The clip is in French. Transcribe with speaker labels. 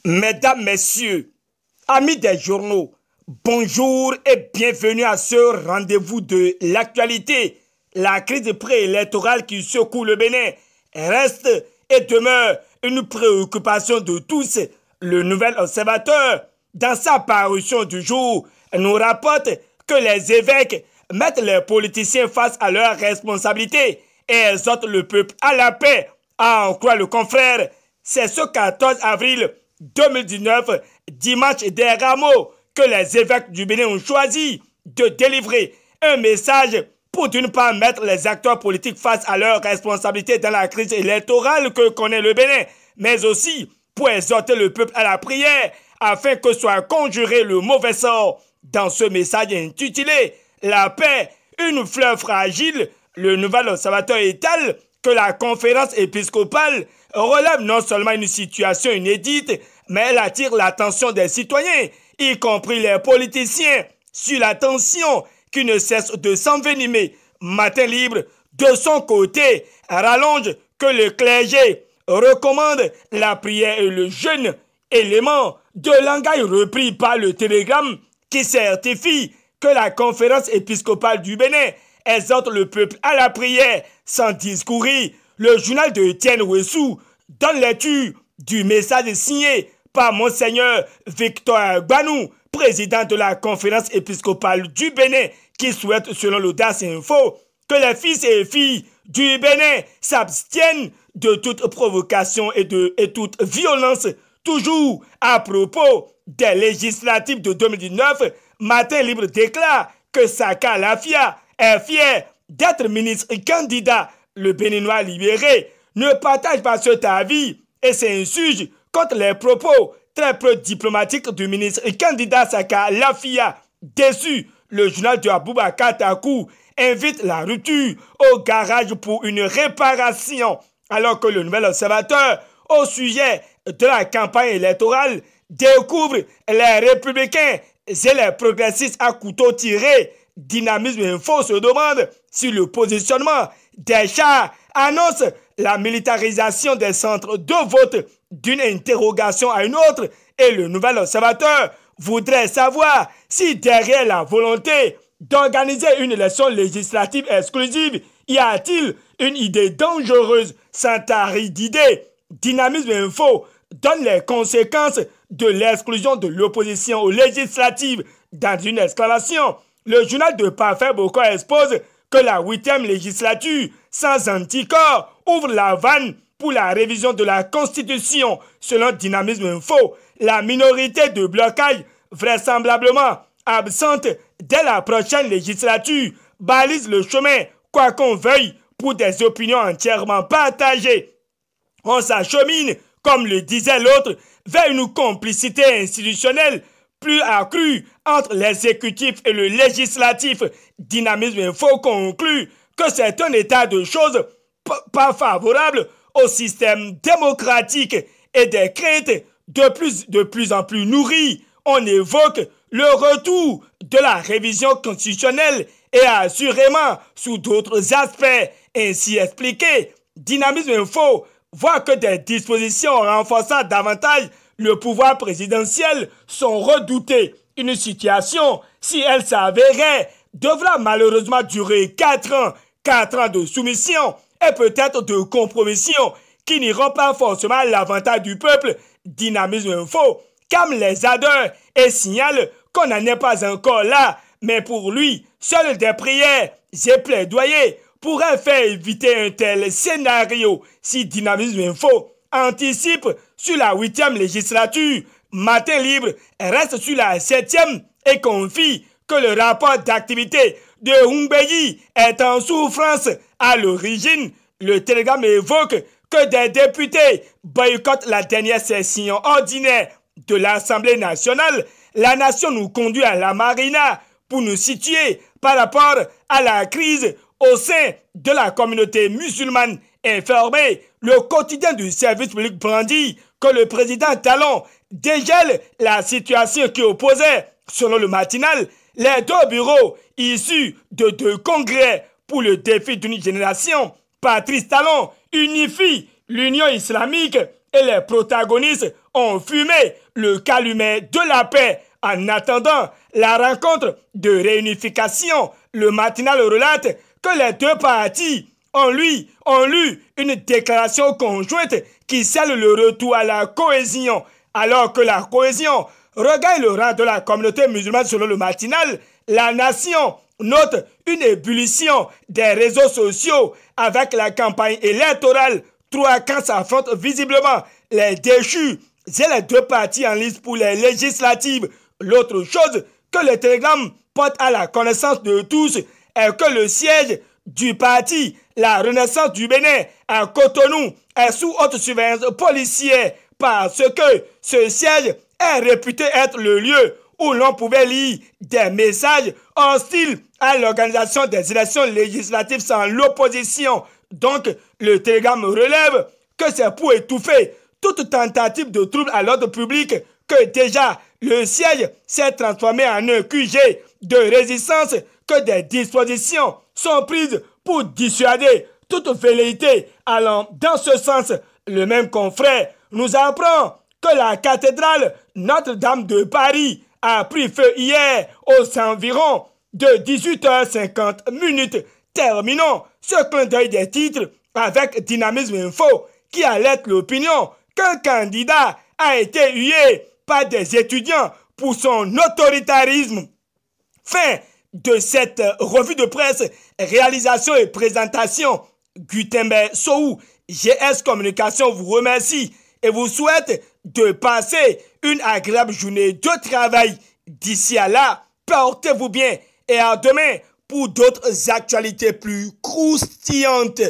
Speaker 1: Mesdames, Messieurs, amis des journaux, bonjour et bienvenue à ce rendez-vous de l'actualité. La crise préélectorale qui secoue le Bénin reste et demeure une préoccupation de tous. Le Nouvel Observateur, dans sa parution du jour, nous rapporte que les évêques mettent les politiciens face à leurs responsabilités et exhortent le peuple à la paix. À en croire le confrère, c'est ce 14 avril 2019, dimanche des Rameaux, que les évêques du Bénin ont choisi de délivrer un message pour d'une part mettre les acteurs politiques face à leurs responsabilités dans la crise électorale que connaît le Bénin, mais aussi pour exhorter le peuple à la prière afin que soit conjuré le mauvais sort. Dans ce message intitulé « La paix, une fleur fragile », le Nouvel Observateur étale que la conférence épiscopale relève non seulement une situation inédite, mais elle attire l'attention des citoyens, y compris les politiciens, sur la tension qui ne cesse de s'envenimer. Matin Libre, de son côté, rallonge que le clergé recommande la prière et le jeûne, élément de langage repris par le télégramme qui certifie que la conférence épiscopale du Bénin exhorte le peuple à la prière sans discourir. Le journal de Etienne Ouessou donne lecture du message signé par Monseigneur Victor Gbanou, président de la conférence épiscopale du Bénin, qui souhaite, selon l'Audace Info, que les fils et filles du Bénin s'abstiennent de toute provocation et toute violence. Toujours à propos des législatives de 2019, Matin Libre déclare que Saka Lafia est fier d'être ministre candidat. Le Béninois libéré ne partage pas cet avis et s'insurge contre les propos très peu diplomatiques du ministre candidat Saka Lafia. Déçu, le journal de Aboubacar Takou invite la rupture au garage pour une réparation, alors que le Nouvel Observateur, au sujet de la campagne électorale, découvre les républicains et les progressistes à couteau tiré. Dynamisme Info se demande si le positionnement des chars annonce la militarisation des centres de vote d'une interrogation à une autre, et le Nouvel Observateur voudrait savoir si derrière la volonté d'organiser une élection législative exclusive, y a-t-il une idée dangereuse sans tarir d'idées. Dynamisme Info donne les conséquences de l'exclusion de l'opposition aux législatives dans une exclamation. Le journal de Parfait Boko expose que la 8e législature sans anticorps ouvre la vanne pour la révision de la Constitution. Selon Dynamisme Info, la minorité de blocage, vraisemblablement absente dès la prochaine législature, balise le chemin, quoi qu'on veuille, pour des opinions entièrement partagées. On s'achemine, comme le disait l'autre, vers une complicité institutionnelle plus accrue entre l'exécutif et le législatif. Dynamisme Info conclut que c'est un état de choses pas favorable au système démocratique et des craintes de plus en plus nourries. On évoque le retour de la révision constitutionnelle et assurément sous d'autres aspects. Ainsi expliqué, Dynamisme Info voit que des dispositions renforçant davantage le pouvoir présidentiel sont redoutées. Une situation, si elle s'avérait, devra malheureusement durer 4 ans. 4 ans de soumission et peut-être de compromission qui n'iront pas forcément à l'avantage du peuple. Dynamisme Info calme les ardeurs et signale qu'on n'en est pas encore là. Mais pour lui, seules des prières et plaidoyers pourraient faire éviter un tel scénario. Si Dynamisme Info anticipe sur la 8e législature, Matin Libre reste sur la 7e et confie que le rapport d'activité de Humbeyi est en souffrance. À l'origine, le télégramme évoque que des députés boycottent la dernière session ordinaire de l'Assemblée nationale. La nation nous conduit à la marina pour nous situer par rapport à la crise au sein de la communauté musulmane informée. Le quotidien du service public brandit que le président Talon dégèle la situation qui opposait, selon le matinal, les 2 bureaux issus de 2 congrès pour le défi d'une génération. Patrice Talon unifie l'Union islamique et les protagonistes ont fumé le calumet de la paix. En attendant la rencontre de réunification, le matinal relate que les deux parties ont lu une déclaration conjointe qui scelle le retour à la cohésion. Alors que la cohésion regagne le rang de la communauté musulmane selon le matinal, la nation note une ébullition des réseaux sociaux avec la campagne électorale. Trois camps s'affrontent visiblement, les déchus et les deux partis en lice pour les législatives. L'autre chose que le télégramme porte à la connaissance de tous est que le siège du parti La Renaissance du Bénin à Cotonou est sous haute surveillance policière parce que ce siège est réputé être le lieu où l'on pouvait lire des messages hostiles à l'organisation des élections législatives sans l'opposition. Donc, le télégramme relève que c'est pour étouffer toute tentative de trouble à l'ordre public que déjà le siège s'est transformé en un QG de résistance, que des dispositions sont prises pour dissuader toute velléité allant dans ce sens. Le même confrère nous apprend que la cathédrale Notre-Dame de Paris a pris feu hier aux environs de 18h50. Terminons ce clin d'œil des titres avec Dynamisme Info qui alerte l'opinion qu'un candidat a été hué par des étudiants pour son autoritarisme. Fin de cette revue de presse, réalisation et présentation. Gutenberg Sohou, GS Communication vous remercie et vous souhaite de passer une agréable journée de travail. D'ici à là, portez-vous bien et à demain pour d'autres actualités plus croustillantes.